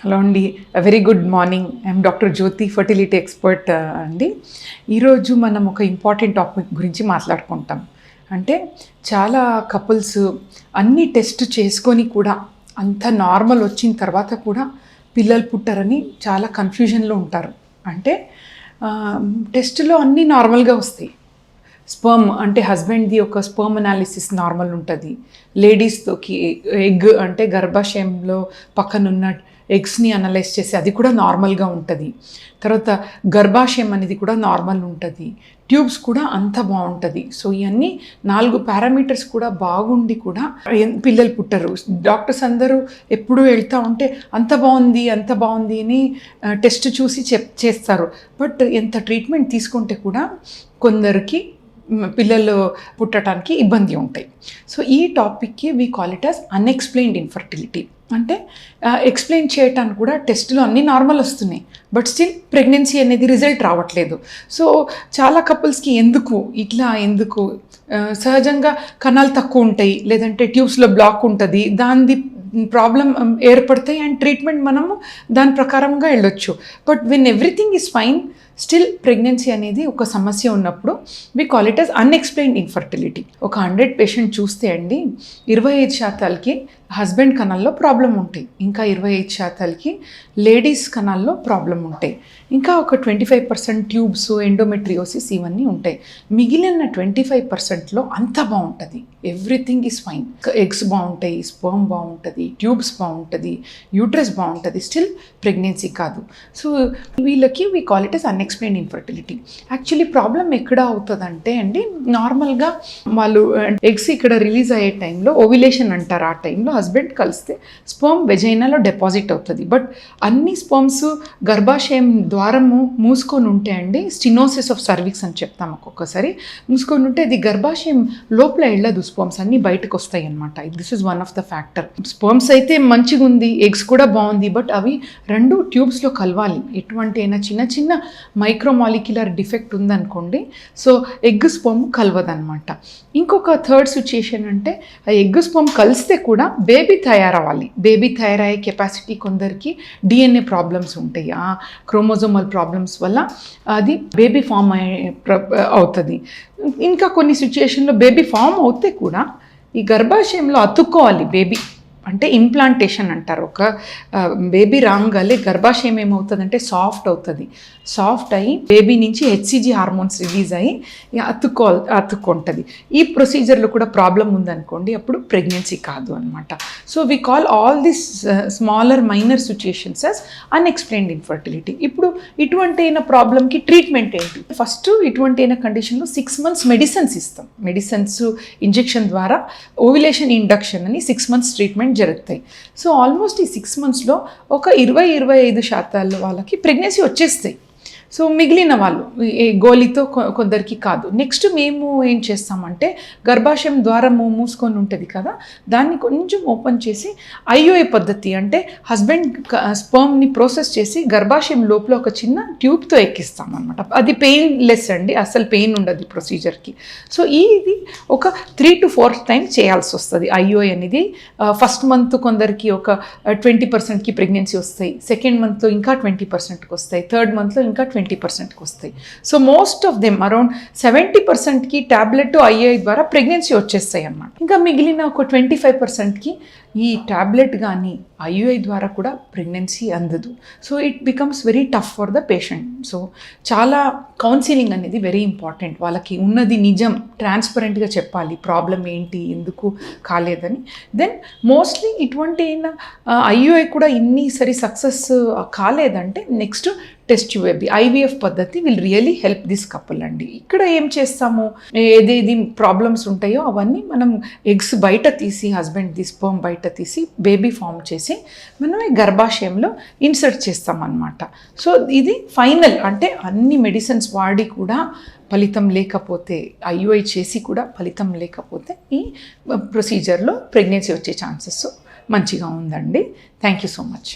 Hello అండి, very good morning. I'm doctor Jyothi, fertility expert అండి. ఈరోజు మనం ఒక ఇంపార్టెంట్ టాపిక్ గురించి మాట్లాడుకుంటాం. అంటే చాలా కపుల్స్ అన్ని టెస్ట్ చేసుకొని కూడా అంత నార్మల్ వచ్చిన తర్వాత కూడా పిల్లలు పుట్టరని చాలా కన్ఫ్యూజన్లో ఉంటారు. అంటే టెస్ట్లో అన్నీ నార్మల్గా వస్తాయి. స్పర్మ్ అంటే హస్బెండ్ది ఒక స్పర్మ్ అనాలిసిస్ నార్మల్ ఉంటుంది. లేడీస్తోకి ఎగ్ అంటే గర్భాశయంలో పక్కనున్న ఎగ్స్ని అనలైజ్ చేసి అది కూడా నార్మల్గా ఉంటుంది. తర్వాత గర్భాశయం అనేది కూడా నార్మల్ ఉంటుంది. ట్యూబ్స్ కూడా అంత బాగుంటుంది. సో ఇవన్నీ 4 పారామీటర్స్ కూడా బాగుండి కూడా పిల్లలు పుట్టరు. డాక్టర్స్ అందరూ ఎప్పుడూ వెళ్తూ ఉంటే అంత బాగుంది అని టెస్ట్ చూసి చేస్తారు. బట్ ఎంత ట్రీట్మెంట్ తీసుకుంటే కూడా కొందరికి పిల్లలు పుట్టడానికి ఇబ్బంది ఉంటాయి. సో ఈ టాపిక్కి we call it as unexplained infertility. అంటే ఎక్స్ప్లెయిన్ చేయటానికి కూడా టెస్టులు అన్నీ నార్మల్ వస్తున్నాయి, బట్ స్టిల్ ప్రెగ్నెన్సీ అనేది రిజల్ట్ రావట్లేదు. సో చాలా కపుల్స్కి ఎందుకు సహజంగా కణాలు తక్కువ ఉంటాయి, లేదంటే ట్యూబ్స్లో బ్లాక్ ఉంటుంది, దాని ప్రాబ్లం ఏర్పడతాయి అండ్ ట్రీట్మెంట్ మనము దాని ప్రకారంగా వెళ్ళొచ్చు. But when everything is fine, still pregnancy అనేది ఒక సమస్య ఉన్నప్పుడు we call it as unexplained infertility. ఒక 100 పేషెంట్ చూస్తే అండి 25% హస్బెండ్ కణాల్లో ప్రాబ్లం ఉంటాయి, ఇంకా 25% లేడీస్ కణాల్లో ప్రాబ్లం ఉంటాయి, ఇంకా ఒక 25% ట్యూబ్స్, ఎండోమెట్రియోసిస్ ఇవన్నీ ఉంటాయి. మిగిలిన 25%లో అంతా బాగుంటుంది, ఎవ్రీథింగ్ ఈజ్ ఫైన్. ఎగ్స్ బాగుంటాయి, స్పర్మ్ బాగుంటుంది, ట్యూబ్స్ బాగుంటుంది, యూట్రస్ బాగుంటుంది, స్టిల్ ప్రెగ్నెన్సీ కాదు. సో వీళ్ళకి we call it as unexplained infertility. Actually problem ఎక్కడ అవుతుందంటే అండి, నార్మల్గా వాళ్ళు ఎగ్స్ ఇక్కడ రిలీజ్ అయ్యే టైంలో ఓవ్యులేషన్ అంటారు. ఆ టైంలో హస్బెండ్ కలిస్తే స్పర్మ్ వెజైనాలో డిపాజిట్ అవుతుంది. బట్ అన్ని స్పర్మ్స్ గర్భాశయం ద్వారము మూసుకొని ఉంటే అండి, స్టినోసిస్ ఆఫ్ సర్విక్స్ అని చెప్తాం, ఒక్కొక్కసారి మూసుకొని ఉంటే అది గర్భాశయం లోపల వెళ్ళదు, స్పర్మ్స్ అన్నీ బయటకు వస్తాయి అనమాట. This is one of the factor. Sperms అయితే మంచిగా ఉంది, ఎగ్స్ కూడా బాగుంది, బట్ అవి 2 ట్యూబ్స్లో కలవాలి. ఎటువంటి అయినా చిన్న మైక్రోమాలిక్యులర్ డిఫెక్ట్ ఉందనుకోండి, సో ఎగ్ స్పర్మ్ కలవదనమాట. ఇంకొక థర్డ్ సిచ్యుయేషన్ అంటే ఆ ఎగ్ స్పర్మ్ కలిస్తే కూడా బేబీ తయారవ్వాలి. బేబీ తయారయ్యే కెపాసిటీ కొందరికి డిఎన్ఏ ప్రాబ్లమ్స్ ఉంటాయి, ఆ క్రోమోజోమల్ ప్రాబ్లమ్స్ వల్ల అది బేబీ ఫామ్ అవుతుంది. ఇంకా కొన్ని సిచ్యుయేషన్లో బేబీ ఫామ్ అవుతే కూడా ఈ గర్భాశయంలో అతుక్కోవాలి బేబీ, అంటే ఇంప్లాంటేషన్ అంటారు. ఒక బేబీ రాగానే గర్భాశయం ఏమవుతుందంటే సాఫ్ట్ అవుతుంది. సాఫ్ట్ అయ్యి బేబీ నుంచి హెచ్సిజీ హార్మోన్స్ రిలీజ్ అయ్యి అతుక్కుంటుంది. ఈ ప్రొసీజర్లో కూడా ప్రాబ్లం ఉందనుకోండి, అప్పుడు ప్రెగ్నెన్సీ కాదు అనమాట. So we call all this smaller minor situations as unexplained infertility. ఇప్పుడు ఇటువంటి అయిన ప్రాబ్లమ్కి ట్రీట్మెంట్ ఏంటి? ఫస్ట్ ఇటువంటి అయిన కండిషన్లో 6 months మెడిసిన్స్ ఇస్తాం. మెడిసిన్స్ ఇంజెక్షన్ ద్వారా ఓవ్యులేషన్ ఇండక్షన్ అని 6 months ట్రీట్మెంట్ జరుగుతాయి. సో ఆల్మోస్ట్ ఈ 6 monthsలో ఒక 20-25% వాళ్ళకి ప్రెగ్నెన్సీ వచ్చేస్తాయి. సో మిగిలిన వాళ్ళు గోలితో కొందరికి కాదు. నెక్స్ట్ మేము ఏం చేస్తామంటే, గర్భాశయం ద్వారము మూసుకొని ఉంటుంది కదా, దాన్ని కొంచెం ఓపెన్ చేసి ఐఓఏ పద్ధతి, అంటే హస్బెండ్ స్పర్మ్ని ప్రాసెస్ చేసి గర్భాశయం లోపల ఒక చిన్న ట్యూబ్తో ఎక్కిస్తాం అనమాట. అది పెయిన్లెస్ అండి, అసలు పెయిన్ ఉండదు ప్రొసీజర్కి. సో ఇది ఒక 3 to 4 times చేయాల్సి వస్తుంది. ఐఓఏ అనేది ఫస్ట్ మంత్ కొందరికి ఒక 20%కి ప్రెగ్నెన్సీ వస్తాయి, సెకండ్ మంత్లో ఇంకా 20%కి వస్తాయి, థర్డ్ మంత్లో ఇంకా 20%కి వస్తాయి. So most of them around 70%కి ట్యాబ్లెట్ ఐఐ ద్వారా ప్రెగ్నెన్సీ వచ్చేస్తాయి అన్నమాట. ఇంకా మిగిలిన ఒక 25%కి ఈ ట్యాబ్లెట్ కానీ ఐయుఐ ద్వారా కూడా ప్రెగ్నెన్సీ అందదు. So it becomes very tough for the patient. So చాలా కౌన్సిలింగ్ అనేది వెరీ ఇంపార్టెంట్. వాళ్ళకి ఉన్నది నిజం ట్రాన్స్పరెంట్గా చెప్పాలి, ప్రాబ్లం ఏంటి, ఎందుకు కాలేదని. దెన్ మోస్ట్లీ ఇటువంటి అయిన ఐయుఐ కూడా ఇన్నిసరి సక్సెస్ కాలేదంటే నెక్స్ట్ టెస్ట్ ట్యూబ్ ఐవీఎఫ్ పద్ధతి will really help this couple అండి. ఇక్కడ ఏం చేస్తాము, ఏదేది ప్రాబ్లమ్స్ ఉంటాయో అవన్నీ మనం ఎగ్స్ బయట తీసి, హస్బెండ్ స్పర్మ్ బయట తీసి బేబీ ఫామ్ చేసి మనమే గర్భాశయంలో ఇన్సర్ట్ చేస్తామన్నమాట. సో ఇది ఫైనల్. అంటే అన్ని మెడిసిన్స్ వాడి కూడా ఫలితం లేకపోతే, ఐయుఐ చేసి కూడా ఫలితం లేకపోతే ఈ ప్రొసీజర్లో ప్రెగ్నెన్సీ వచ్చే ఛాన్సెస్ మంచిగా ఉందండి. Thank you so much.